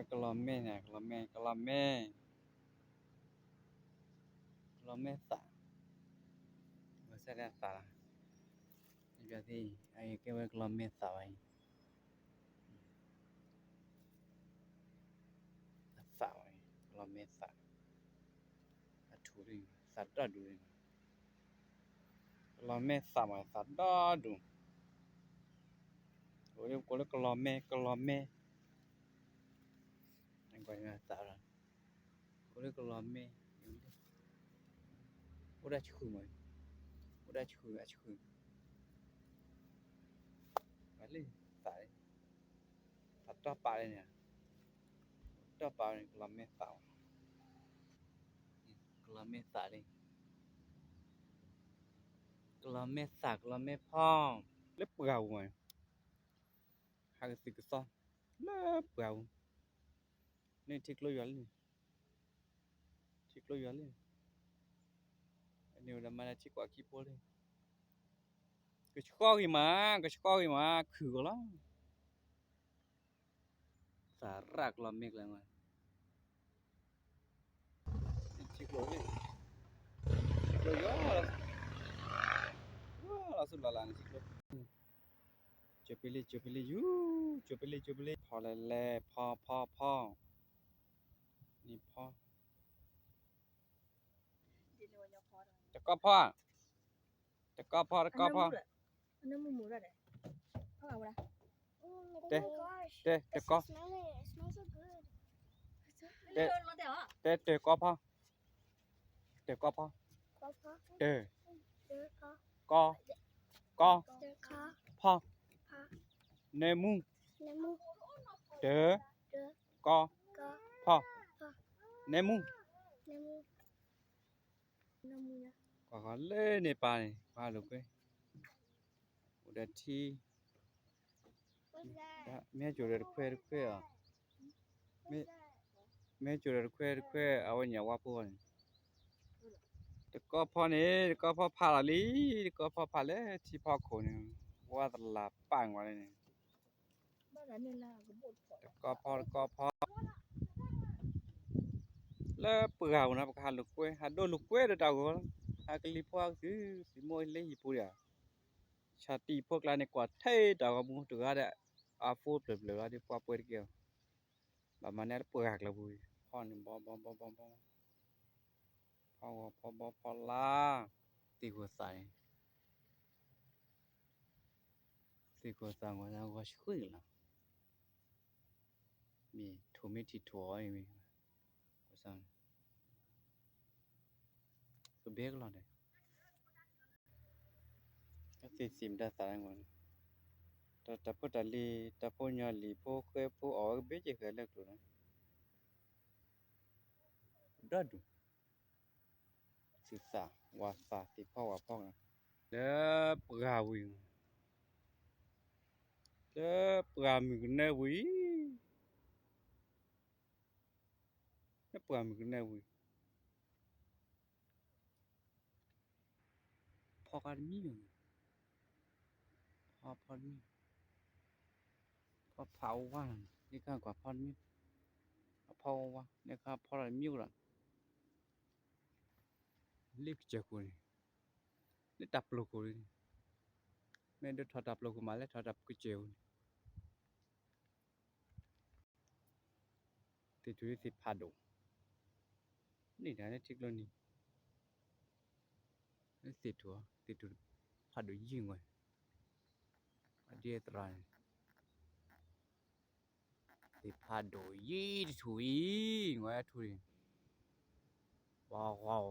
กะลอแม่เนี่ยกะลอแม่สะบ่ใช่แล้วสะนี่ก็ที่ไอ้เก็บไว้กะลอแม่สะไว้สะไว้กะลอแม่สะอะถูดิสะดอดูดิกะลอแม่สะไว้สะดอดูโอ้ยกูเลยกะลอแม่อันก่อนนะสะละกูเลยกะลอแม่กูได้ชื่อมั้ยกูได้ชื่ออะชื่อไปเลยสะสะต่อไปเนี่ยต่อไปกะลอแม่สะกะลอแม่สะเลยกะลอแม่สะกะลอแม่พ่อเล็บเปล่าไงหากสิกซอเล็บเปล่านี่ทิกโลยัลนี่ทิกโลยัลนี่อันนี้เรามาทิกว่ากี่โพเลยก็ชอบกี่มาคือก็แล้วสาระกะลอแม่กะลอทิกโลเลยทิกโลยัลว้าสุดละลานทิกโลจบไปเลยยูจบไปเลยพอแล้วพอนี่พอแต่ก็พอAno mo mura deh? Oh, wala. Te, Oh my gosh. te Let's ko smell it. It smells so good. Te- Te. te ko pho Papa. te There, ko ko there, car. pho Pa. ne mu Nemu. te There, ko car. pho Pa. ne mu Nemu. Nemu ya. có lên này ba lục ấy udah thi What's that? đã mẹ chủ đề khuê à mẹ What's that? mẹ chủ đề khuê ở nhà qua buồn có pho này có pho pha là lý có pho pha lẽ thì pho khổ này qua là bang vào đây này Ba là nên là cái bột phở. có pho là bự hào nó hạt lục quê được đâu rồi hạt cái lý pho cứ môi lấy gì bùi à chả tì pho là này quả thế đâu có mua được ra đấy à phô được lửa đi qua bơi kìa bà mà nè bự hạt là bùi pho nàyพอละตีหัวใส่หัวแล้วก็ช่วยละมีถั่วมีที่ถั่วมีก็สั่งก็เบรกแล้วเนี่ยก็สิมได้สายงอนแต่พอตะลีแต่พอยาลีพอเคยพอออกเบรกเคยเลิกตัวนะดัดดูศึกษาวาสาที่พ่อว่าพ่อนะแล้วปลาวิ่งแล้วปลามีกันแน่วิ่งแล้วปลามีกันแน่วิ่งพ่อกันมีอยู่พ่อมีพ่อเผาว่างนี่ข้างกว่าพ่อมีพ่อว่าเนี่ยครับพ่ออะไรมีอยู่ละเรียกเจ้ากูนี่นี่ดับโลกูนี่แม่เดี๋ยวถอดดับโลกูมาแล้วถอดดับกูเจียวติดอยู่ที่พาดงนี่นะทิกแล้วนี่นี่ติดหัวติดอยู่พาดงยิงไว้อดีตรายติดพาดงยี่ถุยไว้ถุยว้าว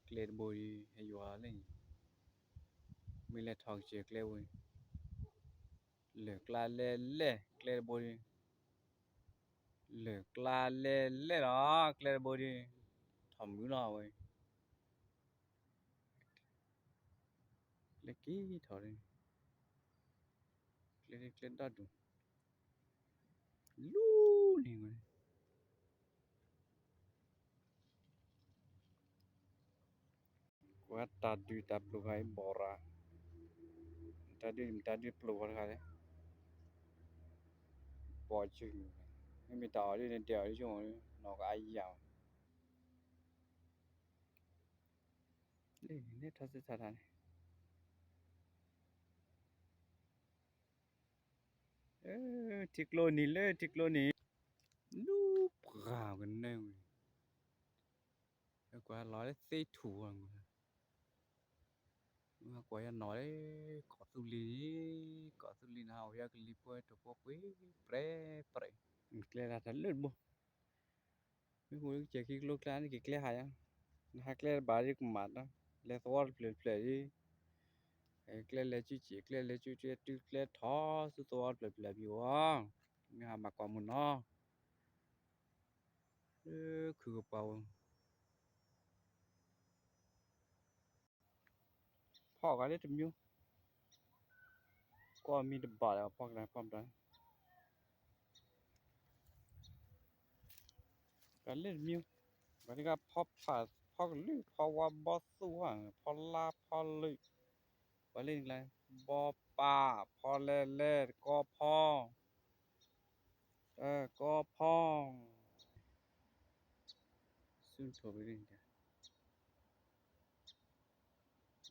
เกล็ดบอยให้อยู่อะไรมีเล็ดทองเจียเกล็ดบอยเหลือกลาเล่เล่เกล็ดบอยเหลือกลาเล่เล่หรอเกล็ดบอยทำอยู่หน่อยเล็กกี้ถอดเกล็ดดัดดูลูนี่ไงกว่าตัดดูตัดลูกไอ้บอระ ta đi plu ra đấy bỏ chừng nhưng bị tỏ đi đến đèo đi chung nó có ai giàu nét thật sự thật này tiklo ni lu gào cái này quá nói xây thủ à mà quá nói có xử lý nào ya cái lipo to po quý pre kle là thật lớn bu cái người chơi cái lúc này cái kle hay à kle bari cũng mát đó le sword play đi kle le chỉ kle le chú tu kle thó su sword play biểu à nghe mà còn muốn nó cứ bảoพ่อ cái đấy tụi nhiêu có mi được bảo làพ่อ cái này cái lên nhiêu cái này cáiพ่อcái lưพ่อว่าบอสสู้อ่ะพ่อลาพ่อลยcái lên là bòป่าพ่อเล่ก็พ่อก็พ่อซึ่งตัวไปเรื่อย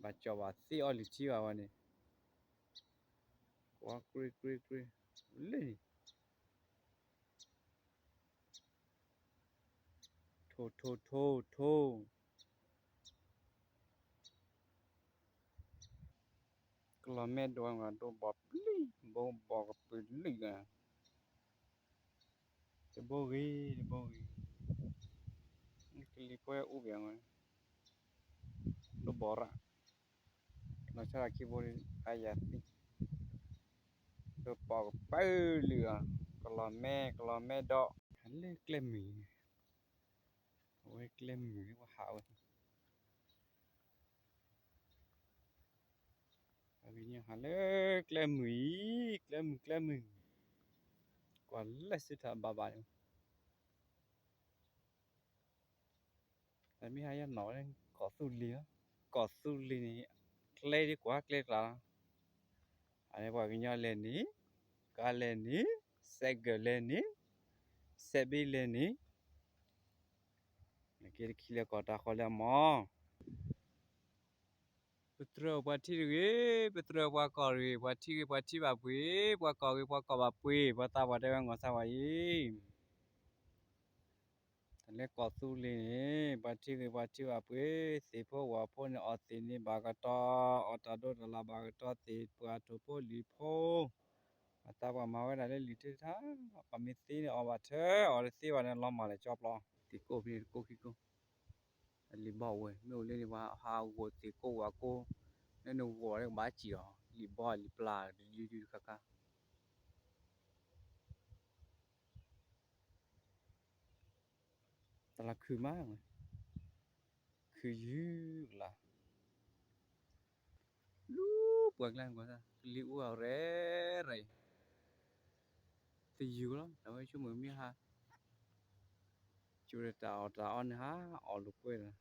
บัดจอบซี่ออลิชีววันนี้ว่ากรีเลยโทกลอแม่ดวงอ่ะตัวบอกเลยบอกกับปืนเลยอ่ะจะบอกนี่คือลิปอยอุบยังไงตัวบอกอ่ะเราใช้คีย์บอร์ดอายาติตัวบอกไปเลยอ่ะกลอแม่ดอกฮันเล่เกลมีโอ้ยเกลมีว่าหาวอะไรเนี่ยฮันเล่เกลมีกว่าเล่สุดท้ายบ้าแต่ไม่ให้ยันหนอเลยก่อสู้ลีนี่เคลดีกว่าเคลกละอันนี้บอกกินยาเลนี่กาเลนี่เซกเลนี่เซบิเลนี่นี่คือขี้เล็กก็ตาขอเลยมอปตรบัติรีปตรบักอรีบัติบับวีบักอรีบักอบับวีบัตตาบัดเดวังกอสาวายท่านเล็กก่อสู้ลีนี่บัติบับวีสีพ่อว่าพ่อเนี่ยออสีนี่บากตออตาโดดลาบากตอสีปัวทุพ่อลีพ่อ ta bảo mà cái này lên lịch thế bà mình tí nữa bà thế ở tí vào nên lo mà lại chọc lo thì cô thì cô khi cô lịch bảo rồi nếu lên thì bà hao của thì cô và cô nên nó gọi là bá chỉ đó lịch bảo lịch là đi cả ta là khử má rồi khử dữ là lúc bật lên của ta liệu vào ré rồi thì dữ lắm đâu ấy chú mới mi ha chú để tao on ha ở lục quê rồi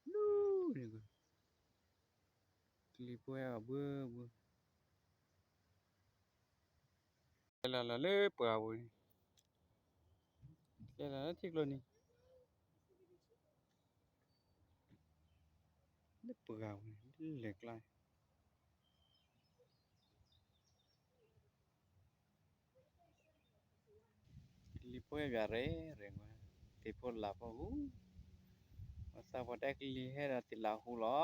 lúc này clip quê bữa là lê bữa rồi cái là nó thiệt luôn đi nó bự gạo lệch lại lipo ya gare rengo tipo la po masa pada kili hera tila hulo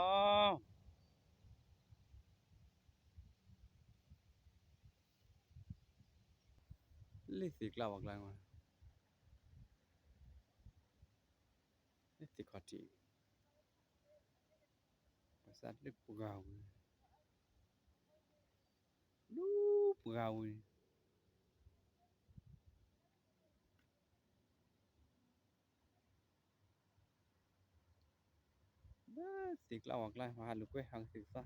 li sik la wak lang ma li sik khoti masa li bự gạo lu bự gạo sik la wak lang ma lu kwe hang sik sa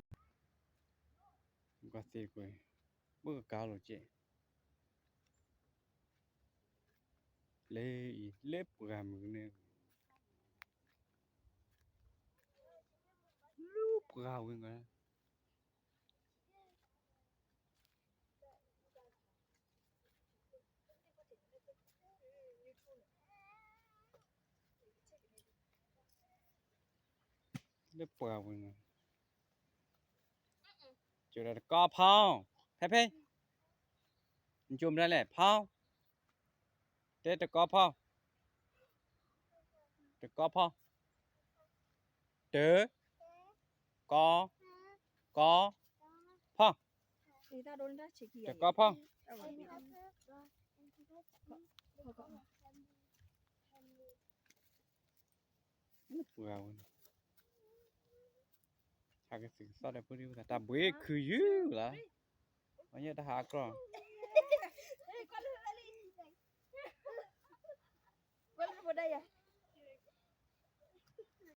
có sik kwe bự gạo lo che le bự gạo mừng ne lu bự gạo cái lấy bèo rồi chỗ là có phong thế phê chùm ra lại phong thế là có phong được có phong tớ có phong Thì ta đốn ra chỉ kỳ được có phong Tao gọi bị có lấy bèo hai cái sự so đây bữa đi ta bữa cứ dữ là bao nhiêu ta hạ con Con vào đây à?